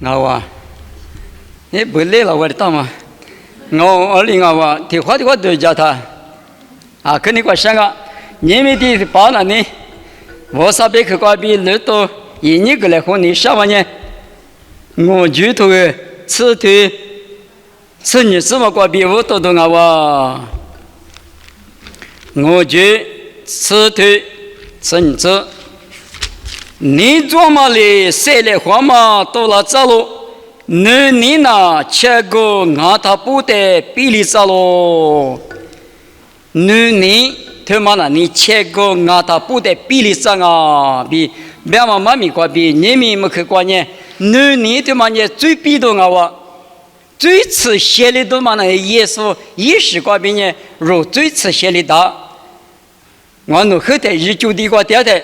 我你不累了我的大嘛，我另外我提花的我都叫他啊，跟你个想个，你们的包了呢，我啥别去过比那多，一年过来和你啥玩意？我就头吃腿，吃你什么过比我多多我就吃腿，吃你吃。你做嘛哩？晒来花嘛到了这喽，你呢？切个俺他不得比例这喽，你他妈呢？你切个俺他不得比例上啊？比别嘛妈咪过比你们没去过呢？你他妈呢？最比多我，最吃血的多嘛呢？耶稣也是过比呢，肉最吃血的大，我弄后台一就地过掉的。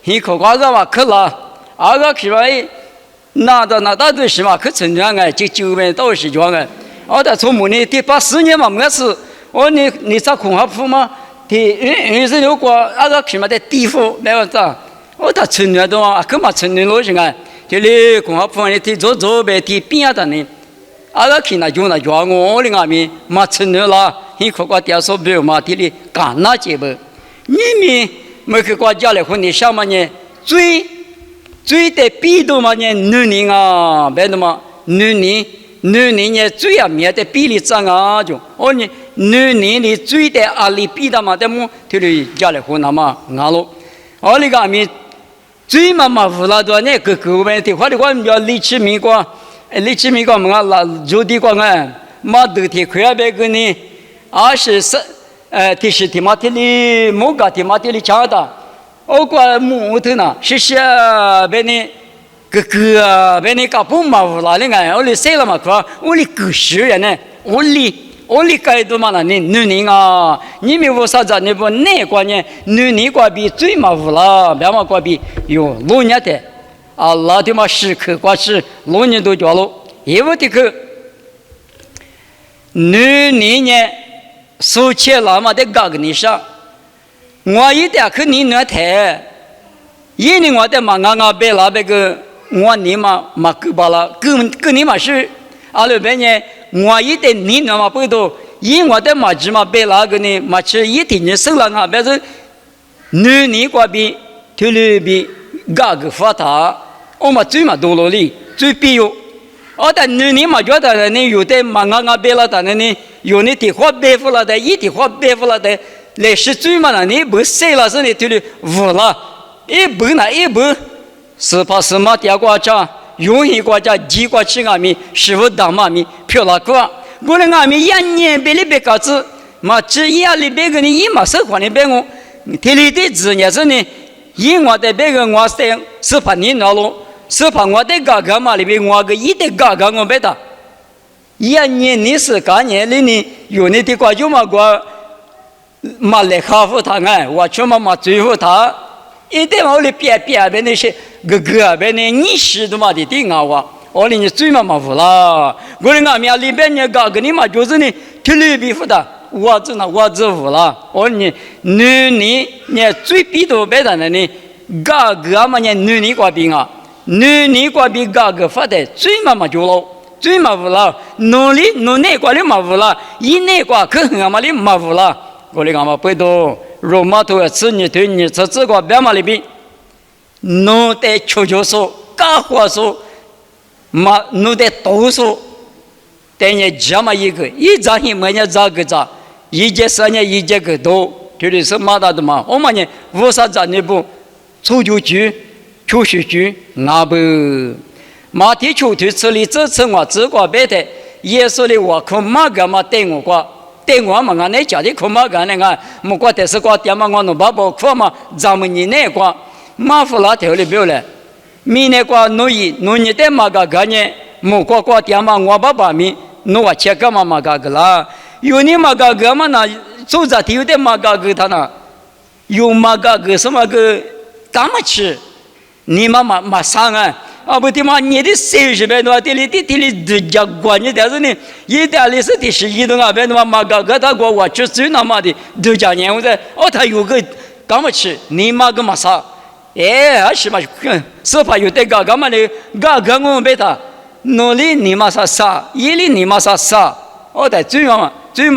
你可瓜个话可了，个是吧？那到对是嘛？可成长哎，就9万多是这样哎。的从母呢，第84年嘛，没事。你咋恐吓铺吗？26个个是嘛的地府没有咋？他成长的嘛，可嘛成长了是哎。这里恐吓铺呢，左边边的呢，个去那就那叫我的阿弥嘛成长了。你可瓜点说不要嘛？这里干那节不？你们。没去过家里和你上嘛呢？最的比多嘛呢？女人啊，别的嘛，女人呢最要面的比例涨啊就，女人的最的压力比的嘛，的么？这里家里和那嘛，俺喽，那个面最嘛糊了多呢？个问题，或者我们叫李启明个么啦，就地个哎，嘛都提亏啊别个呢，24提示提马提里木嘎提马提里强的，过木头呢，是别你别你搞不嘛无啦的哎，我哩谁了嘛可，我哩狗屎人呢，我哩该多嘛啦你女人啊，你们为啥子你不那个呢？女人过比最嘛无啦，别嘛过比有老年的，那的嘛时刻过是老年都叫了，因为这个女人呢。收钱了嘛？得搞个你啥？我一点可你那台，因为我的嘛别那个我你嘛够巴了，跟你嘛是，那边呢我一点你那嘛不多，因我的嘛只嘛别那个呢嘛吃一点你收了别是，你过比头里比搞个发达，我嘛最嘛多了哩，最必要。但你嘛觉得你有的嘛别了的呢？有你的话背负了的，一的话背负了的，来是最嘛了，你不谁了是你对的无了，一不是怕什么点国家，永远国家几国去阿米，师傅当嘛米漂了个，我的阿米1年别里别搞子，嘛只一里别个你一嘛手管你别我，天里的字也是呢，因我的别个我是怕你那喽。是怕我的嘎嘎嘛里边，我个一的嘎嘎我别打。1年你是干年里呢，有你的瓜就嘛瓜，嘛来哈服他哎，我去嘛追服他，一点我里别边那些个边呢，你是的嘛的顶啊我里你追嘛服啦，我的俺们里边呢嘎个你嘛就是呢，体力比服的，我只服啦，我你你最比多别的呢，嘎个嘛呢你瓜比啊。你过比嘎个发的最嘛就了，最嘛无了，努那过的嘛无了，一那过可很嘛的嘛无了，我的干嘛不多，肉嘛都要吃你对你吃这个别嘛里边，努得求说，干活说，嘛努得多说，但你这么一个，一扎一么呢扎个扎，一节3年一节个多，这里是嘛大的嘛，我们呢为啥子你不出就去？就是句那不马蹄出去这里这次我这个别的耶稣的我可马个嘛对我嘛俺那家的可马个那个木瓜的是瓜点嘛我弄把包可嘛咱们你那个马夫拉条里表了米那个弄你的马个个呢木瓜点嘛我把米弄我切个嘛个个啦有你马个嘛那走着有的马个他那有马个什么个干嘛吃你嘛上啊不的嘛你的30倍多地里的家管你但是呢一点里是的11多啊别的嘛个他过我就最那么的都讲年我在他有个干嘛吃你嘛个嘛啥是嘛是怕有的干嘛的我别他努力你妈啥，一力你妈啥，我在最嘛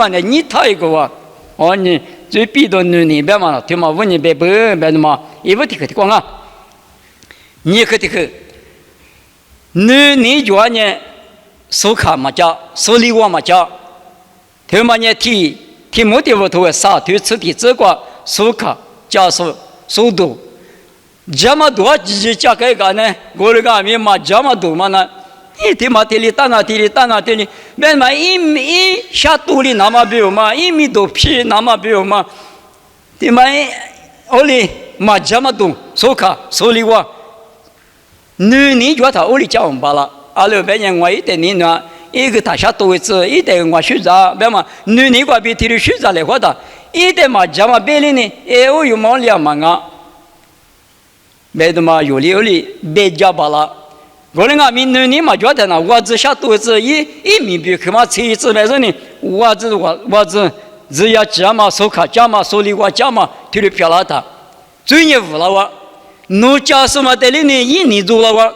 呢，你他一个哇，哦你最逼到你别嘛了，对嘛，问你别嘛，一不提可提光啊，你可提可，你就呢，手卡嘛家，手里我嘛家，对嘛呢提目的我头啥对此地这个手卡加手度。这么多几家开干呢？我那个面嘛这么多嘛呢？一天嘛地里打啊地里，别嘛一下肚里那么比嘛，1米多皮那么比嘛，对嘛？我哩嘛这么多，手卡手里我，你觉得我哩讲完了，阿拉别人我一点你呢，一个大下多一次，一点我学着，别嘛，你个比体力学着来活的，一点嘛这么别哩呢，我有毛两嘛啊。别的嘛有理别家巴了，我那个你嘛觉得呢？我只下肚子一米比可嘛吃一次来说呢，我只要加嘛手卡加嘛手里我加嘛体力漂亮的，最业务了我，侬加什么的哩呢？一年做了我，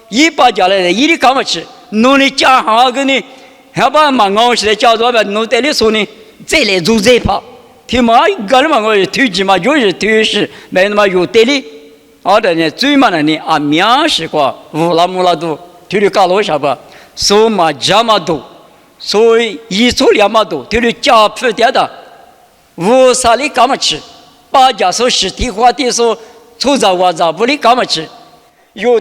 一把家来的，一里干嘛吃？侬的加上个呢，还把嘛熬起来加多呗？侬在里说呢，再来做再跑，听嘛个人嘛我推荐嘛就是推是，没那么有得哩。好的呢，最慢的呢啊，面试过乌拉木拉多，体力搞了啥吧？手嘛这么多，所以一手2么多，体力加不掉的，无啥里干嘛吃？把家手实体化的时候，出着我着不里干嘛吃？有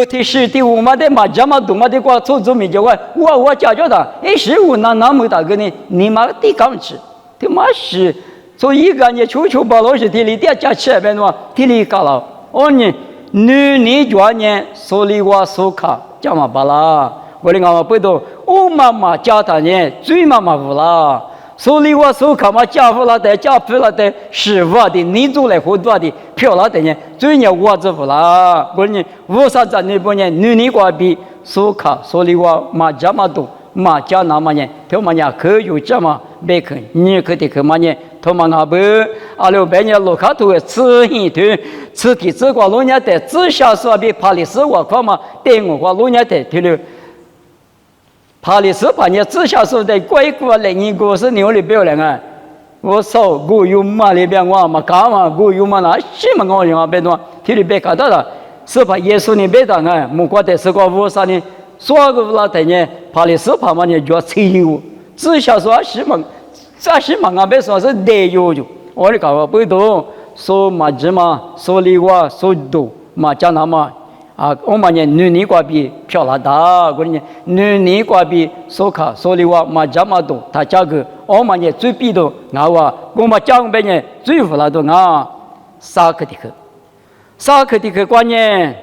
的实体我们的嘛这么多嘛的话，出没就我解决的，15那么大个呢，你妈的干嘛吃？他妈是，所以一个人求把老师体力点加起来呗嘛，体力搞了。哦你觉呢？手里我手卡加嘛巴啦，我的俺不懂，我妈妈家他呢，最妈妈不啦，手里我手卡嘛加不了的，加不了的，是我的，你做来活多的，漂亮的呢，最呢我这不啦，我呢，为啥子你不呢？你个比手卡手里我嘛这么多，嘛加那么呢？他们家可有这么别看，你可得看嘛呢？他们阿不，阿六百年路卡头吃一顿，吃的这个老年的，只下说比帕里斯我快嘛，对我个老年的，对了，帕里斯把你只下说的乖过来，你个是牛里不要来啊！我操，我有嘛里边我嘛干嘛？我有嘛那什么我人啊别多，对了别看到了，是把耶稣你别当啊，木瓜的是个乌啥呢？说个那的呢，帕里斯把嘛呢就吹牛，只下说什么？这是嘛？俺别说是得有就，我的搞不懂，说嘛子嘛，说里话说多嘛讲那么啊，我们呢女瓜比漂亮大，我呢女瓜比说卡说里话嘛这么多，他价格我们呢最比多，俺话我们讲别呢最富了多啊，萨克蒂克关键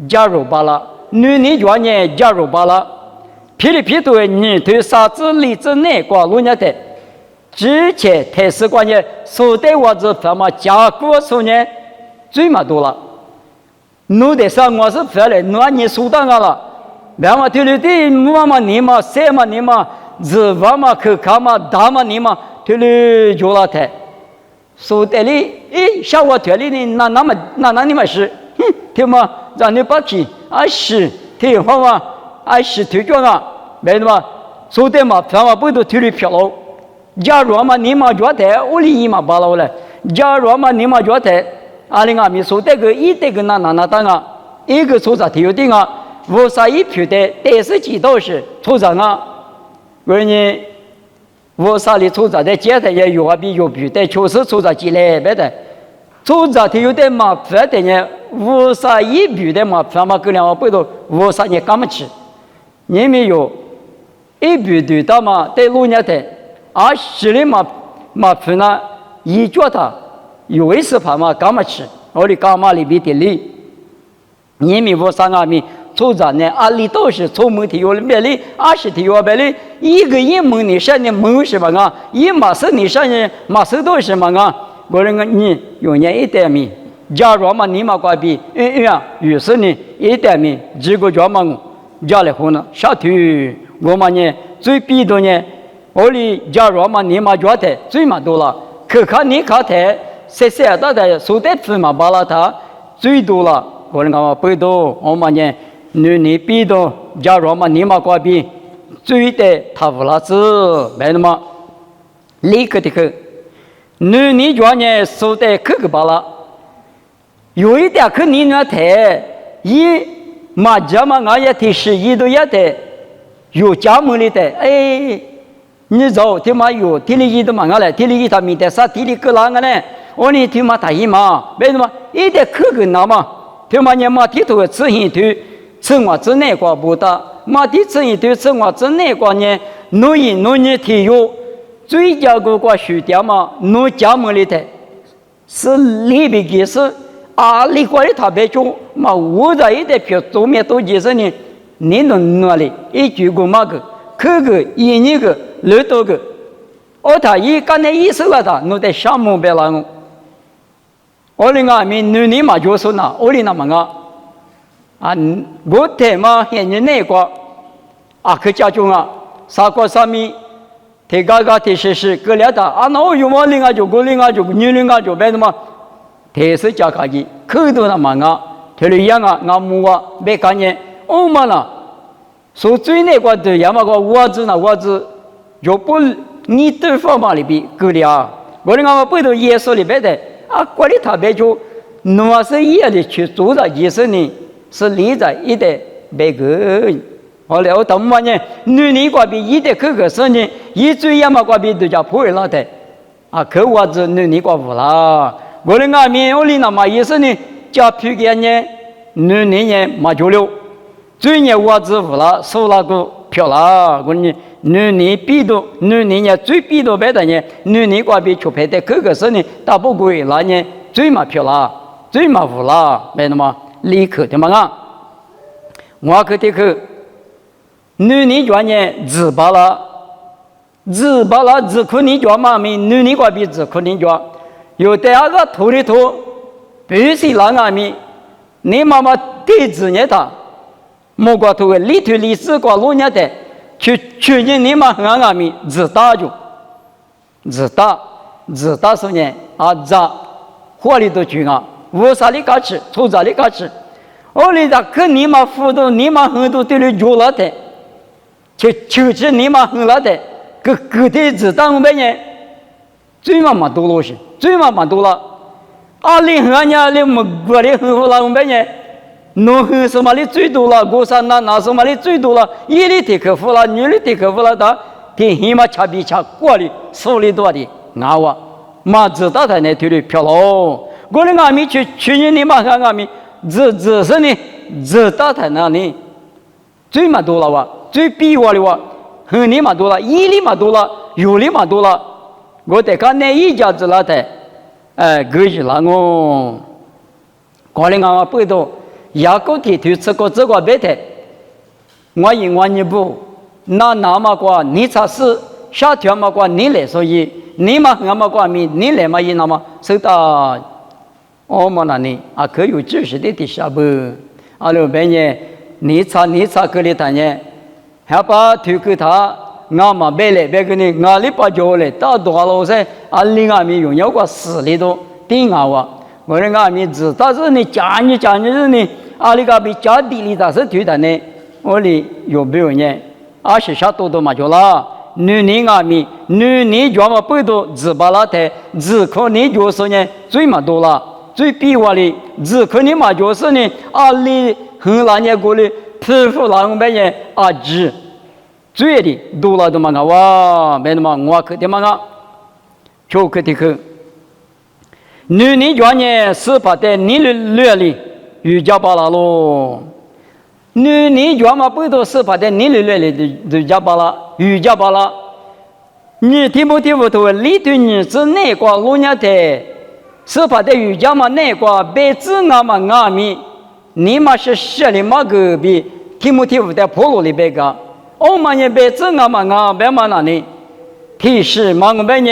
加入罢了，女关键加入罢了，霹雳皮多你对啥子例子内挂路人的。之前台式关键手袋袜子他妈加过手呢，最嘛多了。弄得上我是回来，那你收到了，别嘛对了对，妈妈你嘛，谁嘛你嘛，日娃嘛可看嘛，大嘛你嘛，对了就了台。手袋里，下我腿里呢，那你嘛是，对嘛，让你把气，是，对方嘛，是推脚啊，别的嘛，手袋嘛，他嘛不都腿里飘了。假如嘛你嘛觉得我哩伊嘛巴了嘞，假如嘛你嘛觉得阿里阿米说这个一这个那当啊，一个出场条定啊，无啥一票的，但是几道是出场啊，我呢无啥里出场的，接着也有比有票的，确实出场几来别的，出场条的嘛反的呢，无啥一票的嘛，反嘛个两不都无啥也干不起，你没有一票对到嘛对路人的。是的嘛分了，一觉得有一次怕嘛干嘛吃，我的干嘛里边的里，你们我三阿米出站呢，阿里都是出门的有别里，20的有别里，一个一门你上的门是吧啊？一马是你上的马是都是嘛啊？我那个你有年一点米，假如嘛你嘛挂比，于是呢一点米，这个叫嘛家里后呢下头我们呢最逼的呢。我哩假如嘛你嘛觉得最嘛多了，可看你看台谁的手袋子嘛巴拉他最多了，我们讲不多，我们呢你逼到假如嘛，你嘛挂逼，追的他不拉子，没那么立刻的去，你专业说的可个罢了，有一点可你那台，一嘛家嘛俺也提示一都也得，有家门里的，哎，你走他妈有，提里一都嘛俺来，提里一他没得啥，提里个啷个呢？我你他妈他一嘛，为什么？一点可个那嘛，他妈你嘛提头吃一头。生活之内挂不大，马蹄子一对生活之内挂呢，农业体育最佳个挂输掉嘛，农家门里头是里边的是啊，里挂的特别重嘛，我在一点票桌面都就是呢，你能哪里一句个嘛个，可个一年个六多个，我他一干的意思了他，我在项目别了我，我另外面你嘛就是那，我里那么个。啊，我台嘛，现在那个啊，客家中啊，啥个啥米，提嘎嘎提是各两大啊，那我有么另外就个另外就女另外就别的嘛，提是加卡的，口头那嘛啊，提了样啊，俺母啊，别干呢，我们啦，说最那个的要么个我子，就不你对方嘛里边够了，我的俺们背头耶稣里边的啊，管理特别就，侬是夜里去做的意思呢。是理在一代别个，后来我他们呢，你挂比一代个事呢，一最要么挂比都叫破了的，啊，可我子你挂不啦？我的外面我里那么意思呢，叫皮给呢，你呢嘛就了，最呢我子不啦，收那个票啦，我呢你比多，你呢最比多别的呢，你挂比出牌的个事呢，大不贵那呢最嘛票啦，最嘛不啦，没那么。立刻的嘛啊，我可得去，你专业自拔了，自可你专嘛咪，你挂比自可你专，有第二个头里头，必须那个咪，你妈妈对子呢他，莫挂头个里头历史挂路呢的，去年你妈那个咪自打就，自打是呢啊咋，火里头去啊。我啥里嘎吃，从啥里嘎吃？我里头跟你妈辅导，你妈很多对你做了的，就是你妈很了的，个体子当我们呢，最嘛多了些，最嘛多了。啊，你和伢你么过的很好了，我们呢，农很什么的最多了，过山那什么的最多了，一里提克服了，女里提克服了，他天黑嘛吃比吃过的，手里多的，俺我嘛知道他那腿里漂喽。我的阿弥去年你妈看阿弥，这是呢，这大台那里最嘛多了哇，最比我的哇，和你嘛多了，一里嘛多了，有里嘛多了，我得看那一家子那台，过去了我，过来俺背到牙膏提头吃过这个别台，我一步，那么过你才是下条嘛过你来所以你嘛俺嘛过米你来嘛一那么收到。我们那里啊，可有知识的底下不？阿罗别呢，你查个里头呢，还把推给他，俺嘛别来别个呢，俺里把脚来到多少噻？阿里俺们用要过死里头顶俺哇，我的俺们知道是你讲你是呢，阿里个比家地里头是推的呢，我里有没有呢？阿是下多嘛就啦。你俺们，你专门背到自把那台，自可你就是呢最嘛多了。最比我的，只可你嘛就是呢，啊里很那年过的，皮肤那我们呢啊直，最的多了都嘛个哇，没那么我可的嘛个，就可的去。你专业是怕的，你略里瑜伽巴拉咯，你专门不都是怕的，你略里的瑜伽巴拉，你听不懂？里头你是哪个路呢的？是怕的瑜伽嘛那个别子俺嘛阿弥，你嘛是写的嘛个比听不的破路里边个，我们也别子俺嘛阿别嘛那里，提示嘛我们呢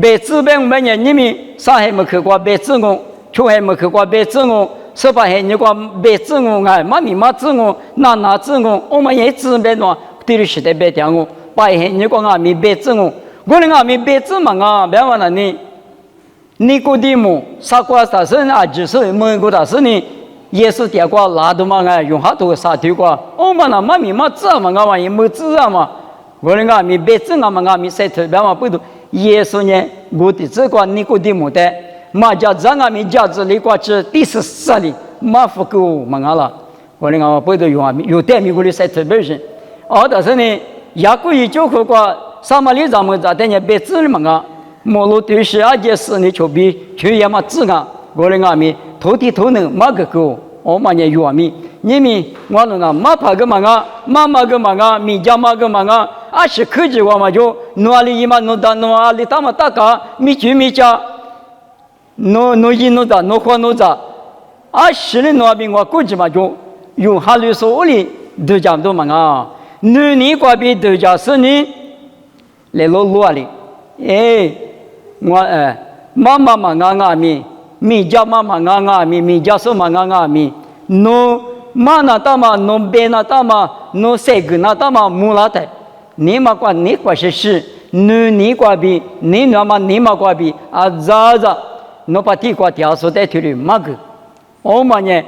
别子别我们呢你们上海没去过别子我，出海没去过别子我，是怕还你个别子我哎嘛你嘛子我那子我们也知别喏，对的是的别讲我，把还你个阿弥别子我的阿弥别子嘛阿别嘛那里。尼古丁姆，萨瓜达是啊，就是美国达是呢，耶稣点过拉都嘛个用哈多啥丢过，我们那妈咪嘛知嘛个嘛也没知啊嘛，我那个咪别知啊嘛个咪晒特别嘛不都耶稣呢，我的这个尼古丁木的，嘛家这个咪家子里过去第14里嘛不够嘛个了，我那个不都用啊有点咪过里晒特别些，但是呢，雅各一就过过撒玛利亚们在等下别知了嘛个。莫罗对是阿杰斯你就比去也嘛自个，我的阿米头地头能马个狗，我嘛也有阿米，你们我那个马帕个嘛个，妈妈个嘛个，米家嘛个嘛个，阿是科技我嘛就努阿里伊嘛努达努阿里他嘛大个，米居米家，努伊努达努花努扎，阿是的努阿比我估计嘛就用哈律所屋里都讲都嘛个，努你过比都讲是你来罗罗阿里，我妈妈嘛阿咪，米家妈妈阿咪，米家说嘛阿咪，侬妈那大嘛，侬别那大嘛，侬三个那大嘛木拉的，你嘛管你管是，你管比，你那嘛你嘛管比，啊咋，侬把地瓜掉说在土里嘛个，我嘛呢，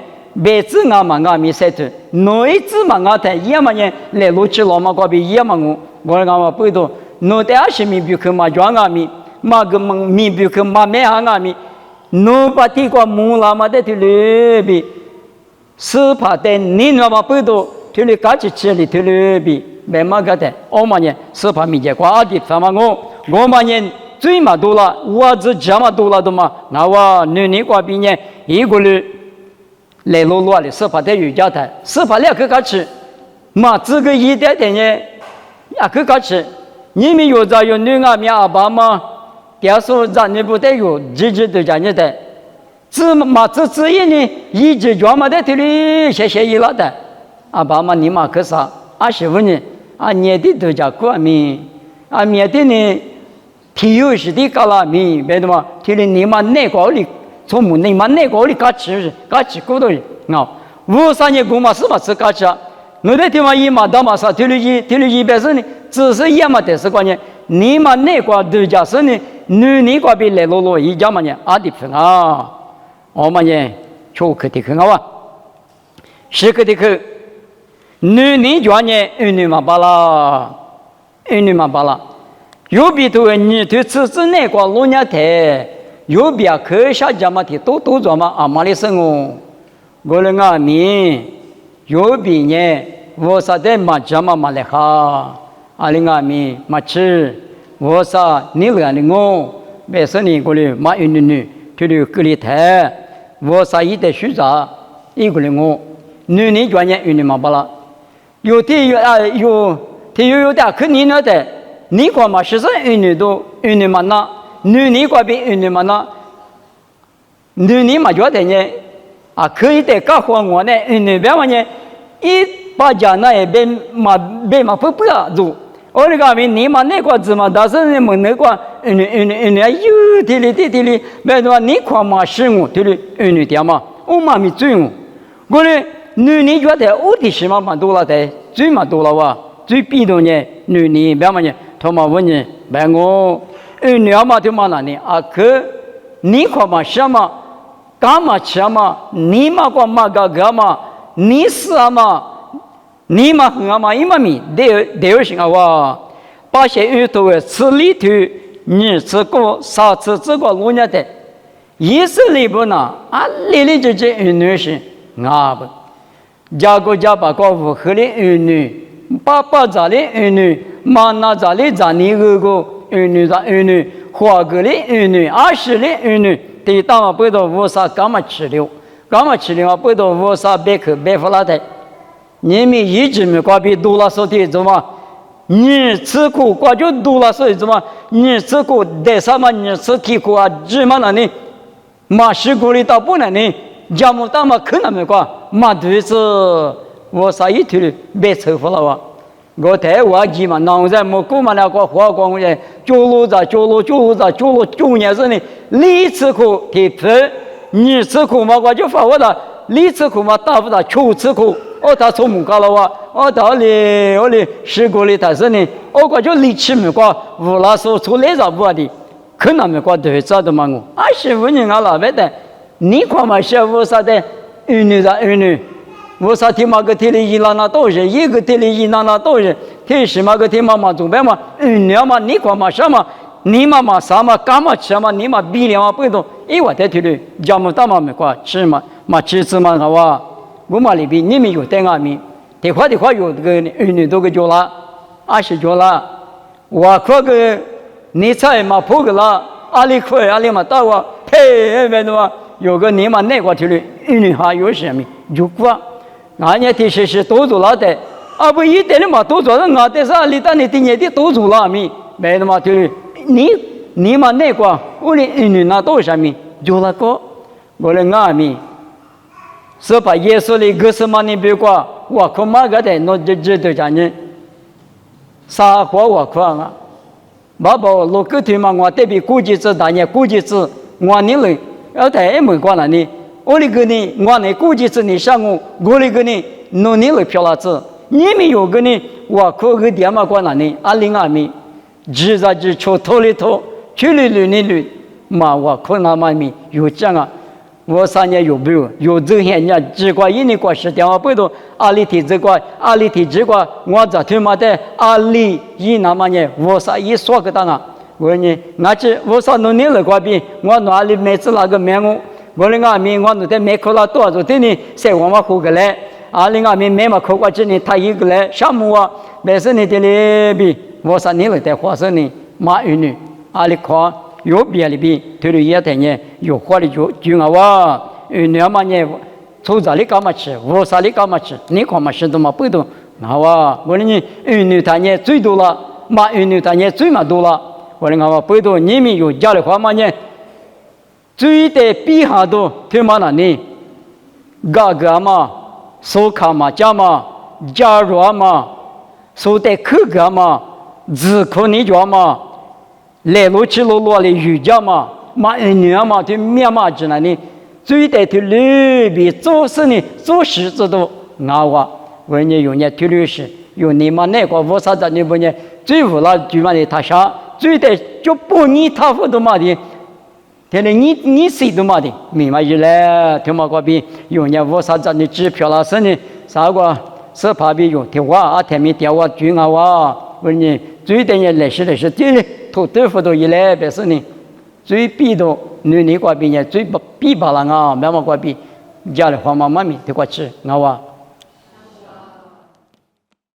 别子阿嘛阿咪晒的，侬一只嘛阿的，也嘛呢来路去老嘛管比也嘛我阿嘛不多，侬在阿什米比克嘛装阿咪。嘛个米比克嘛没行啊米，侬把地瓜木拉嘛在土里边，是怕的你那么不多，土里搞起起里土里边，没嘛个的，我嘛呢是怕米结瓜的，什么我嘛呢最嘛多了，我只这么多了的嘛，那我你瓜比呢一个人来路路的，是怕的有家的，是怕两个搞起，嘛这个一点点呢，两个搞起，你们有在有女阿米阿爸嘛？要说咱你不得有，日日都讲你的，这一呢，一直专门在这里写一了的，阿爸嘛你嘛可啥？阿媳妇呢？阿年底都讲过米，阿年底呢，体育是的搞了米，别的嘛，这里你嘛那个里，从门你嘛那个里搞起过的，啊，53年过嘛是吧？是搞起啊，我的地方一嘛到嘛啥，这里一百是呢，只是一嘛的是关键，你嘛那个都讲是呢。你个比来罗罗一家嘛呢？阿弟分啊，我们呢，就可的很好啊，是可的很。你家呢，你嘛巴拉，你嘛巴拉，有比头你对此次那个罗家台，有比啊可下家嘛的都做嘛阿玛里生哦，我的阿米，有比呢，我啥的嘛家嘛来哈，阿里阿米嘛吃。我说你来的我，别说你过来买一女，这里隔离台，我说一代学长，一个人我，女专业女嘛不啦，有的可你那的，你干嘛是说女都女嘛那，女过比女嘛那，女嘛觉得呢，啊可以的搞好我呢，女别嘛呢，一把家那也别嘛不要做。我那个米你嘛那个字嘛，但是你们那个有地里，别的话你看嘛是我地里点嘛，我嘛没追我，我呢你觉得我的什么嘛多了的，最嘛多了哇，最逼动呢你别嘛呢，他嘛问你，别我女嘛就嘛那呢啊可你看嘛什么，干嘛什么，你嘛干嘛干嘛，你是嘛。你嘛很嘛，伊嘛咪得行啊哇！把些芋头诶吃里头，你吃过啥吃过路人的，一是里不呢啊，里就女是啊不，家把个屋合的女，爸家的女，妈那家的家你个女，花个的女，20的女，对大嘛不到无啥干嘛吃了啊不到无啥别发了的。你们一直没挂比多了说的怎么？你吃苦挂就多了说的怎么？你吃苦得什么？你吃体苦啊？怎么了呢？马西苦里到不能呢？家母大嘛可能没挂，马对子我啥一头别愁服了哇！我台湾机嘛，那在没过嘛那个花光的，九路9年是呢，你吃苦的分，你吃苦嘛我就发我了，你吃苦嘛打不打？求吃苦。他从木高了哇，我到里十个里但是呢，我就力气没挂，无拉说出来着不的，可能没挂对着的嘛我，媳妇人啊老白的，你看嘛媳妇啥的，儿女的儿女，我啥天嘛个天里一那都是，一个天里一那都是，天什么个天嘛做白嘛，儿女嘛你管嘛什么，你嘛啥嘛干嘛吃嘛，你嘛比了嘛不懂，我在天里家么大嘛没管吃嘛吃子嘛好哇，我嘛里边你们有带俺们，的话有这个儿女都给叫了，20叫了，我可个你才嘛破个了，阿里块阿里嘛大哇，嘿，为什么？有个你嘛那块天里儿女还有什么？有过。俺家的是多做了的，不一点的嘛多做了，俺的是里头你的年的多做了咪，没的嘛对，你嘛那个，我的儿女那多什么，就那个，我的俺咪，是把耶稣的个什么你别过，我可嘛个的，那这都讲呢，啥话我可啊，爸爸老个天嘛，我这边估计是大年估计是我你嘞，在没关了呢。我那个呢，我那估计是你上午，我那个呢，弄你来漂了子，你们有个呢，我可个点嘛关了呢，202米，只在只抽头里头，去里，嘛我可那么米有这样啊，我3年有没有？有这些人只管一年过10天，我不懂阿里体只管我在他妈的阿里一那么年，我啥一说个当啊，我呢，我啥弄你来过边，我哪里每次那个面我。我那个面我那天没考了多少天呢？在我们考个来，那个面没嘛考过今年他一个来，项目啊，没事你这里比我说你来带花生呢，马儿女，里考有别里边，对了也等呢，有花的就啊儿女嘛呢，从这里干嘛吃，我啥里干嘛吃，你干嘛吃都嘛不懂，我呢儿女他呢最多了，马儿女他呢最嘛多了，我呢不懂你们有家里话嘛呢？最得比下都听嘛那呢，个嘛，手卡嘛，加嘛，加热嘛，手得可个嘛，自可你家嘛，来路去路的瑜伽嘛，嘛女嘛，对面嘛之那呢，最得对里边做事呢，做事子都我呢有呢对律师，有你嘛那个我啥子你不呢？最无了就嘛的他啥，最得就不你他不都嘛的。天嘞，你谁都嘛的，明白一来，听嘛个边有人我啥子你支票啦，是呢，啥个是旁边有电话天面电话军我呢最等人来是，这土豆腐都一来别是呢，最逼到女个边最逼把了没么个边，家里黄妈妈咪得过吃，